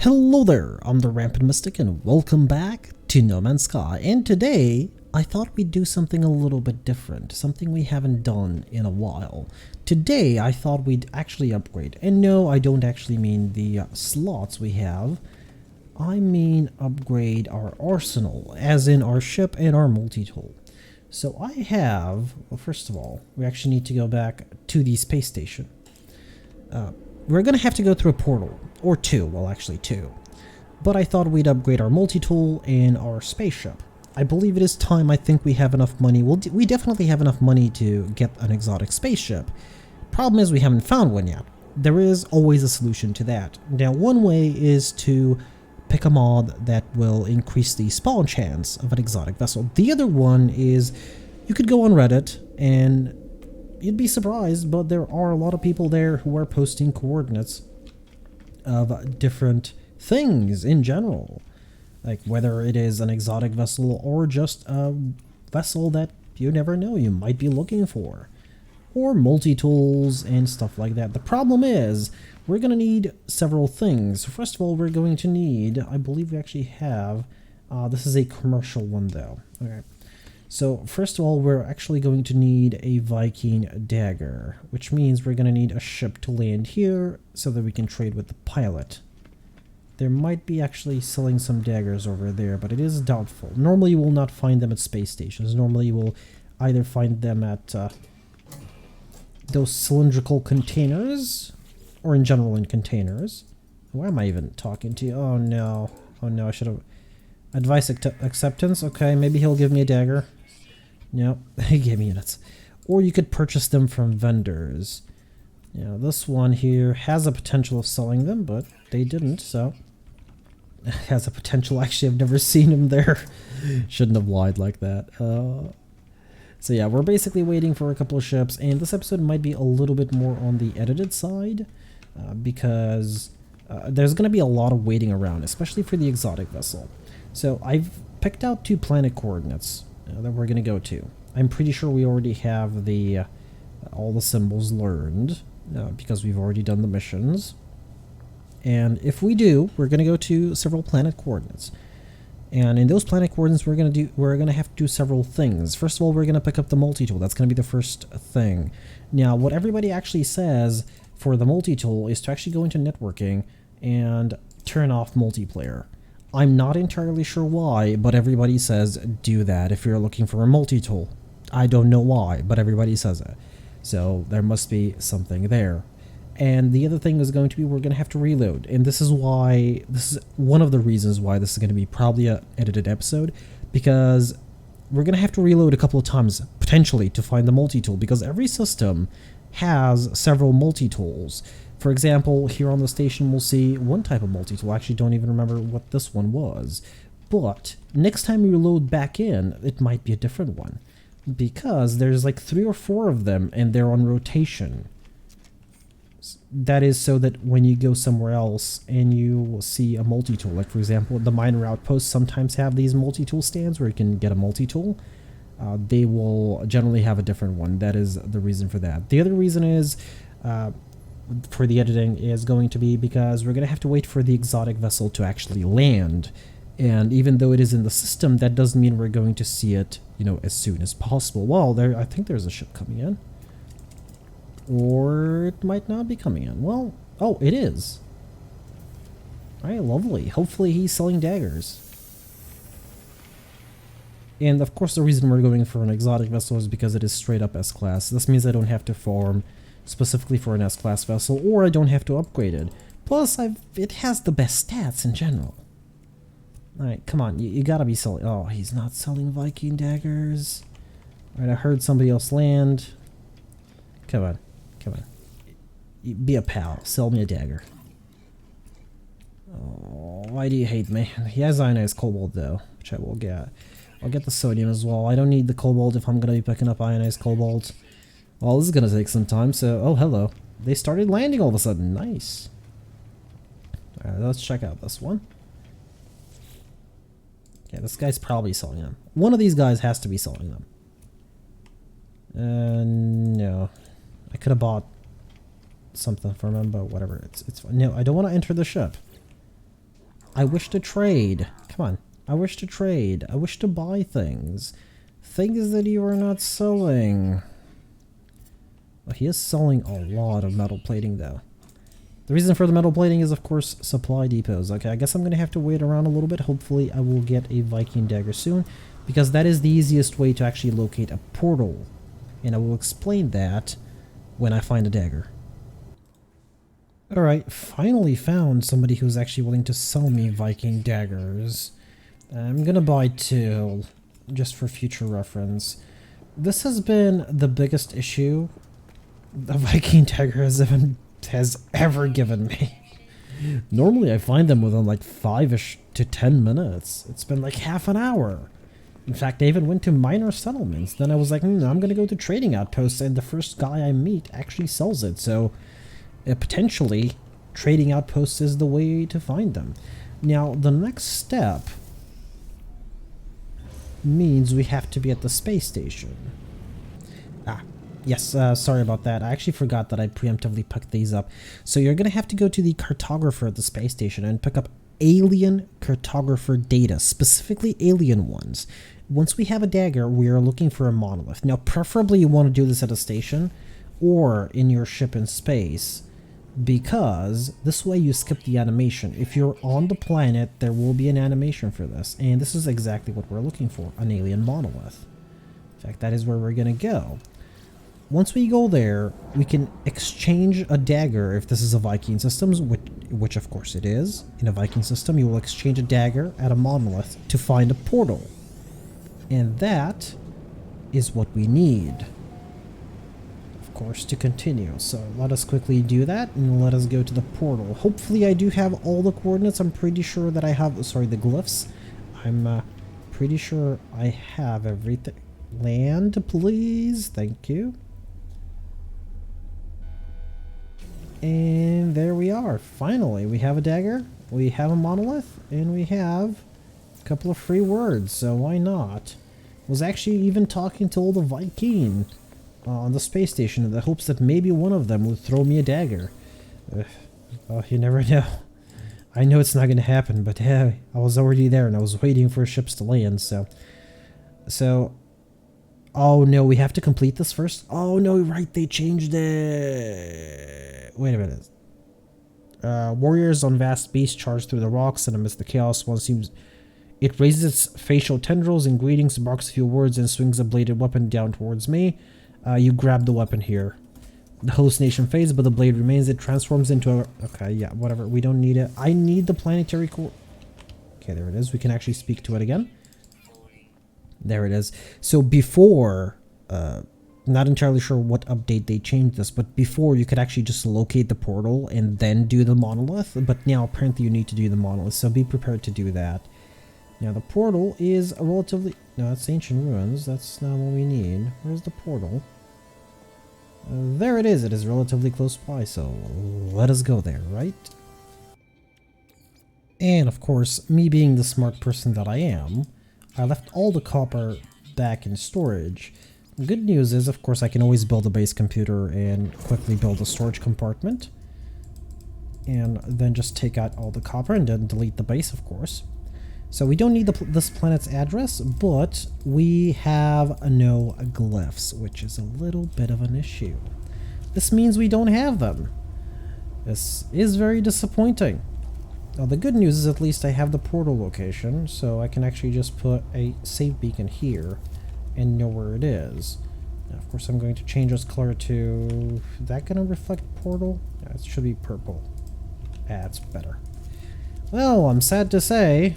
Hello there, I'm the Rampant Mystic and welcome back to No Man's Sky, and today I thought we'd do something a little bit different, something we haven't done in a while. Today I thought we'd actually upgrade, and no, I don't actually mean the slots we have, I mean upgrade our arsenal, as in our ship and our multi-tool. So I have, well, first of all, we actually need to go back to the space station. We're gonna have to go through a portal, or two, well actually two. But I thought we'd upgrade our multi-tool and our spaceship. I believe it is time. I think we have enough money. We definitely have enough money to get an exotic spaceship. Problem is we haven't found one yet. There is always a solution to that. Now one way is to pick a mod that will increase the spawn chance of an exotic vessel. The other one is you could go on Reddit and you'd be surprised, but there are a lot of people there who are posting coordinates of different things in general. Like whether it is an exotic vessel or just a vessel that you never know you might be looking for. Or multi-tools and stuff like that. The problem is we're going to need several things. First of all, we're going to need, I believe we actually have, this is a commercial one though. Okay. So first of all, we're actually going to need a Viking dagger, which means we're going to need a ship to land here so that we can trade with the pilot. There might be actually selling some daggers over there, but it is doubtful. Normally you will not find them at space stations. Normally you will either find them at those cylindrical containers, or in general in containers. Why am I even talking to you? Oh no. Oh no, I should have... Advice acceptance? Okay, maybe he'll give me a dagger. Nope, he gave me units. Or you could purchase them from vendors. Yeah, this one here has a potential of selling them, but they didn't, so... It has a potential. Actually, I've never seen him there. Shouldn't have lied like that. So yeah, we're basically waiting for a couple of ships, and this episode might be a little bit more on the edited side, because there's going to be a lot of waiting around, especially for the exotic vessel. So I've picked out two planet coordinates that we're going to go to. I'm pretty sure we already have the all the symbols learned because we've already done the missions. And if we do, we're going to go to several planet coordinates. And in those planet coordinates, we're going to have to do several things. First of all, we're going to pick up the multi-tool. That's going to be the first thing. Now, what everybody actually says for the multi-tool is to actually go into networking and turn off multiplayer. I'm not entirely sure why, but everybody says do that if you're looking for a multi-tool. I don't know why, but everybody says it. So there must be something there. And the other thing is going to be we're going to have to reload. And this is one of the reasons why this is going to be probably an edited episode, because we're going to have to reload a couple of times, potentially, to find the multi-tool, because every system has several multi-tools. For example, here on the station we'll see one type of multi-tool. I actually don't even remember what this one was. But next time we load back in, it might be a different one. Because there's like 3 or 4 of them and they're on rotation. That is so that when you go somewhere else and you will see a multi-tool, like for example, the miner outposts sometimes have these multi-tool stands where you can get a multi-tool. They will generally have a different one. That is the reason for that. The other reason is... for the editing is going to be because we're going to have to wait for the exotic vessel to actually land, and even though it is in the system, that doesn't mean we're going to see it, you know, as soon as possible. Well, I think there's a ship coming in, or it might not be coming in. Well, oh, it is. All right, lovely. Hopefully he's selling daggers. And of course the reason we're going for an exotic vessel is because it is straight up S-class. This means I don't have to farm specifically for an S-class vessel, or I don't have to upgrade it. Plus, it has the best stats in general. Alright, come on, you gotta be selling... Oh, he's not selling Viking daggers. Alright, I heard somebody else land. Come on, come on. Be a pal, sell me a dagger. Oh, why do you hate me? He has ionized cobalt though, which I will get. I'll get the sodium as well. I don't need the cobalt if I'm gonna be picking up ionized cobalt. Well, this is going to take some time, so... Oh, hello. They started landing all of a sudden. Nice. Alright, let's check out this one. Yeah, this guy's probably selling them. One of these guys has to be selling them. No. I could have bought something from him, but whatever. It's fine. No, I don't want to enter the ship. I wish to trade. Come on. I wish to trade. I wish to buy things. Things that you are not selling. Well, he is selling a lot of metal plating though. The reason for the metal plating is of course supply depots. Okay, I guess I'm going to have to wait around a little bit. Hopefully I will get a Viking dagger soon, because that is the easiest way to actually locate a portal. And I will explain that when I find a dagger. Alright, finally found somebody who's actually willing to sell me Viking daggers. I'm gonna buy 2, just for future reference. This has been the biggest issue the Viking dagger has ever given me. Normally I find them within like 5-ish to 10 minutes. It's been like half an hour. In fact, I even went to minor settlements. Then I was like, I'm gonna go to trading outposts, and the first guy I meet actually sells it. So potentially trading outposts is the way to find them. Now the next step means we have to be at the space station. Yes, sorry about that. I actually forgot that I preemptively picked these up. So you're going to have to go to the cartographer at the space station and pick up alien cartographer data, specifically alien ones. Once we have a dagger, we are looking for a monolith. Now, preferably you want to do this at a station or in your ship in space, because this way you skip the animation. If you're on the planet, there will be an animation for this, and this is exactly what we're looking for, an alien monolith. In fact, that is where we're going to go. Once we go there, we can exchange a dagger if this is a Viking system, which of course it is. In a Viking system, you will exchange a dagger at a monolith to find a portal. And that is what we need, of course, to continue. So let us quickly do that, and let us go to the portal. Hopefully I do have all the coordinates. I'm pretty sure that I have, sorry, the glyphs. I'm pretty sure I have everything. Land, please. Thank you. And there we are. Finally, we have a dagger, we have a monolith, and we have a couple of free words, so why not? Was actually even talking to all the Viking on the space station in the hopes that maybe one of them would throw me a dagger. Well, you never know. I know it's not going to happen, but hey, I was already there and I was waiting for ships to land, so... Oh no, we have to complete this first? Oh no, right, they changed it! Wait a minute. Warriors on vast beasts charge through the rocks, and amidst the chaos, one seems... It raises its facial tendrils in greetings, barks a few words, and swings a bladed weapon down towards me. You grab the weapon here. The hallucination fades, but the blade remains. It transforms into a... Okay, yeah, whatever. We don't need it. I need the planetary core... Okay, there it is. We can actually speak to it again. There it is. So before... not entirely sure what update they changed this, but before you could actually just locate the portal and then do the monolith, but now apparently you need to do the monolith, so be prepared to do that. Now the portal is a relatively... No, that's ancient ruins. That's not what we need. Where's the portal? There it is. It is relatively close by, so let us go there, right? And of course, me being the smart person that I am, I left all the copper back in storage. Good news is, of course, I can always build a base computer and quickly build a storage compartment. And then just take out all the copper and then delete the base, of course. So we don't need this planet's address, but we have no glyphs, which is a little bit of an issue. This means we don't have them. This is very disappointing. Now, the good news is at least I have the portal location, so I can actually just put a save beacon here and know where it is. Now, of course, I'm going to change this color to... Is that going to reflect portal? Yeah, it should be purple. That's better. Well, I'm sad to say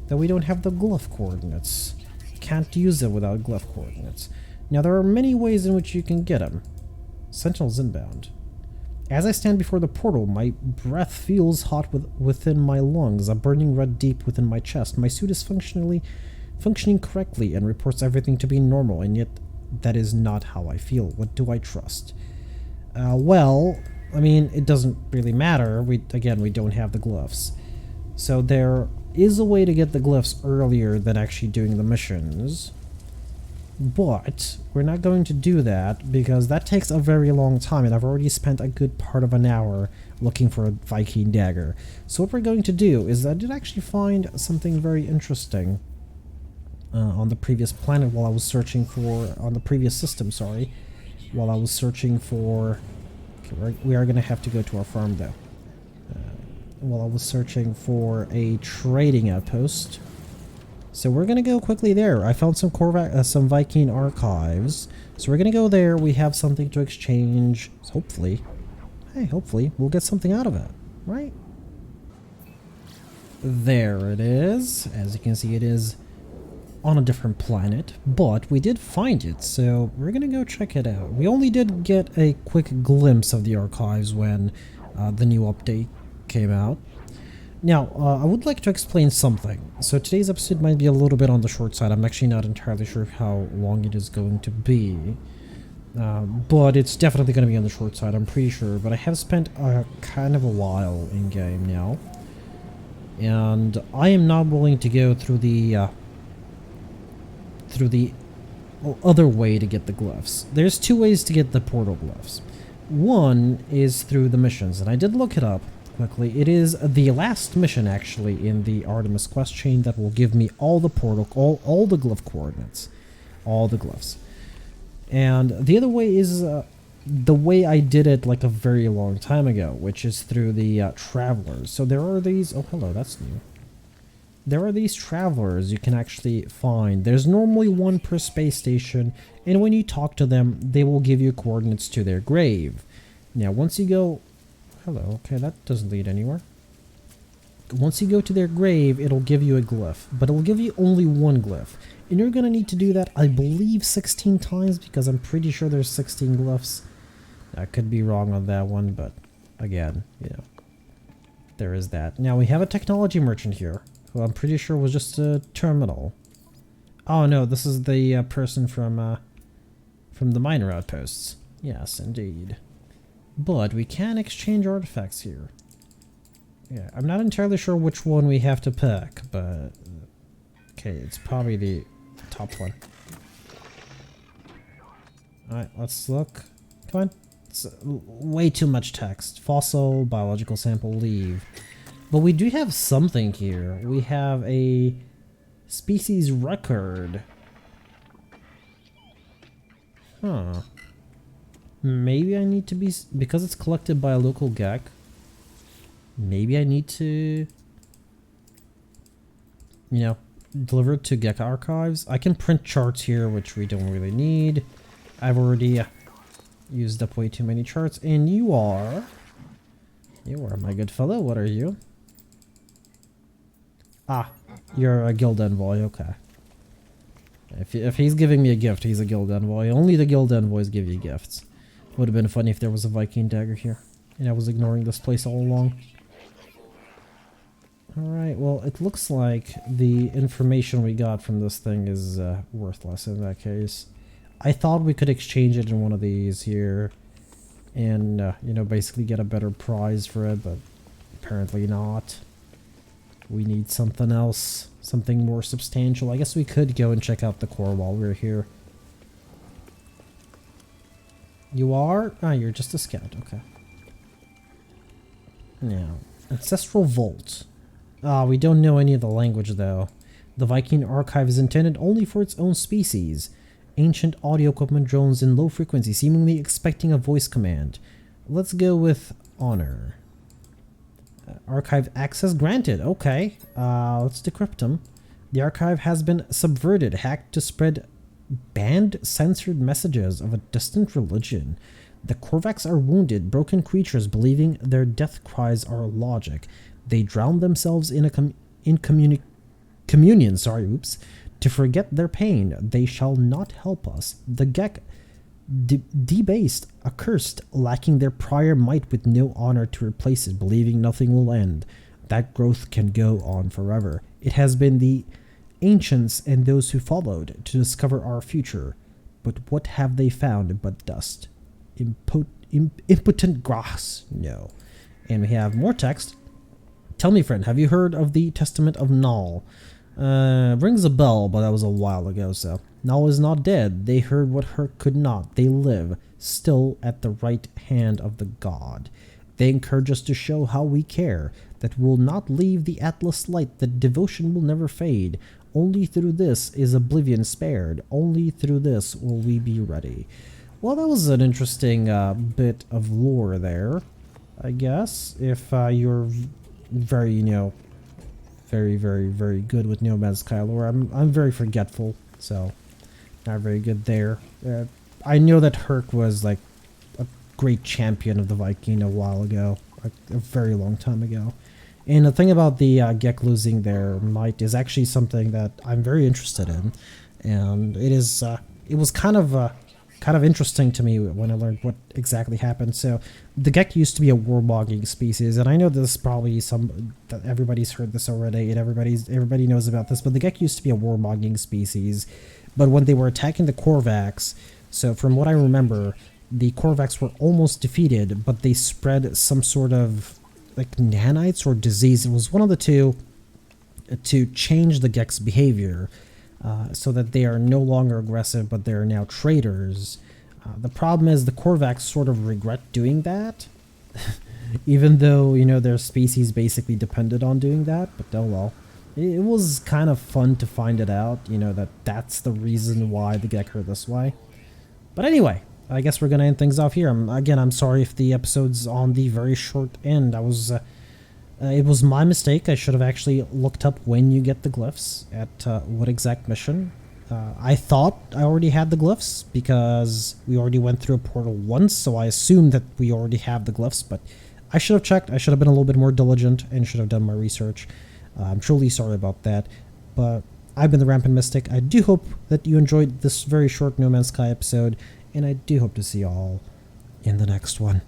that we don't have the glyph coordinates. Can't use it without glyph coordinates. Now, there are many ways in which you can get them. Sentinels inbound. As I stand before the portal, my breath feels hot within my lungs, a burning red deep within my chest. My suit is functioning correctly and reports everything to be normal, and yet that is not how I feel. What do I trust? Well, I mean, it doesn't really matter. Again, we don't have the glyphs. So there is a way to get the glyphs earlier than actually doing the missions. But we're not going to do that because that takes a very long time, and I've already spent a good part of an hour looking for a Viking dagger. So what we're going to do is I did actually find something very interesting on the previous planet while I was searching for, on the previous system, sorry, while I was searching for, okay, we are going to have to go to our farm though. While I was searching for a trading outpost. So we're gonna go quickly there. I found some Viking archives. So we're gonna go there. We have something to exchange. So hopefully, hey, hopefully we'll get something out of it, right? There it is. As you can see, it is on a different planet, but we did find it. So we're gonna go check it out. We only did get a quick glimpse of the archives when the new update came out. Now, I would like to explain something. So today's episode might be a little bit on the short side. I'm actually not entirely sure how long it is going to be. But it's definitely going to be on the short side, I'm pretty sure. But I have spent kind of a while in game now. And I am not willing to go through the other way to get the glyphs. There's two ways to get the portal glyphs. One is through the missions, and I did look it up quickly. It is the last mission actually in the Artemis quest chain that will give me all the portal, all the glyph coordinates, all the glyphs. And the other way is the way I did it like a very long time ago, which is through the travelers. So there are these, oh hello, that's new. There are these travelers you can actually find. There's normally one per space station, and when you talk to them, they will give you coordinates to their grave. Now once you go, hello, okay, that doesn't lead anywhere. Once you go to their grave, it'll give you a glyph, but it'll give you only one glyph. And you're gonna need to do that, I believe, 16 times, because I'm pretty sure there's 16 glyphs. I could be wrong on that one, but again, you know, there is that. Now we have a technology merchant here, who I'm pretty sure was just a terminal. Oh no, this is the person from the miner outposts. Yes, indeed. But we can exchange artifacts here. Yeah, I'm not entirely sure which one we have to pick, but okay, it's probably the top one. Alright, let's look. Come on. It's way too much text. Fossil, biological sample, leave. But we do have something here. We have a species record. Huh. Maybe I need to be, because it's collected by a local GEC, maybe I need to, you know, deliver it to GEC archives. I can print charts here, which we don't really need. I've already used up way too many charts. And you are my good fellow. What are you? Ah, you're a guild envoy. Okay. If he's giving me a gift, he's a guild envoy. Only the guild envoys give you gifts. Would have been funny if there was a Viking dagger here, and I was ignoring this place all along. Alright, well, it looks like the information we got from this thing is worthless in that case. I thought we could exchange it in one of these here, and, you know, basically get a better prize for it, but apparently not. We need something else, something more substantial. I guess we could go and check out the core while we're here. You are? Ah, you're just a scout. Okay. Now, Ancestral Vault. Ah, we don't know any of the language, though. The Viking archive is intended only for its own species. Ancient audio equipment drones in low frequency, seemingly expecting a voice command. Let's go with honor. Archive access granted. Okay. Let's decrypt them. The archive has been subverted, hacked to spread banned censored messages of a distant religion. The Korvax are wounded, broken creatures believing their death cries are logic. They drown themselves in communion, to forget their pain. They shall not help us. The GEC debased, accursed, lacking their prior might with no honor to replace it, believing nothing will end. That growth can go on forever. It has been the ancients and those who followed to discover our future, but what have they found but dust? Impotent grass? No. And we have more text. Tell me, friend, have you heard of the Testament of Null? Rings a bell, but that was a while ago, so. Now is not dead. They heard what Herc could not. They live, still at the right hand of the god. They encourage us to show how we care, that we'll not leave the Atlas light, that devotion will never fade. Only through this is oblivion spared. Only through this will we be ready. Well, that was an interesting bit of lore there, I guess. If you're very, very, very, very good with No Man's Sky lore. I'm very forgetful, so not very good there. I know that Herc was like a great champion of the Viking a while ago, like a very long time ago. And the thing about the Gek losing their might is actually something that I'm very interested in, and it was kind of interesting to me when I learned what exactly happened. So the Gek used to be a warmogging species, and I know this is probably that everybody's heard this already, and everybody knows about this, but the Gek used to be a warmogging species. But when they were attacking the Korvax, so from what I remember, the Korvax were almost defeated, but they spread some sort of like nanites or disease. It was one of the two to change the Gek's behavior. So that they are no longer aggressive, but they are now traitors. The problem is the Korvax sort of regret doing that, even though, their species basically depended on doing that, but oh well. It was kind of fun to find it out, that that's the reason why the Gek are this way. But anyway, I guess we're going to end things off here. I'm sorry if the episode's on the very short end. It was my mistake. I should have actually looked up when you get the glyphs at what exact mission. I thought I already had the glyphs because we already went through a portal once, so I assumed that we already have the glyphs, but I should have checked. I should have been a little bit more diligent and should have done my research. I'm truly sorry about that, but I've been the Rampant Mystic. I do hope that you enjoyed this very short No Man's Sky episode, and I do hope to see you all in the next one.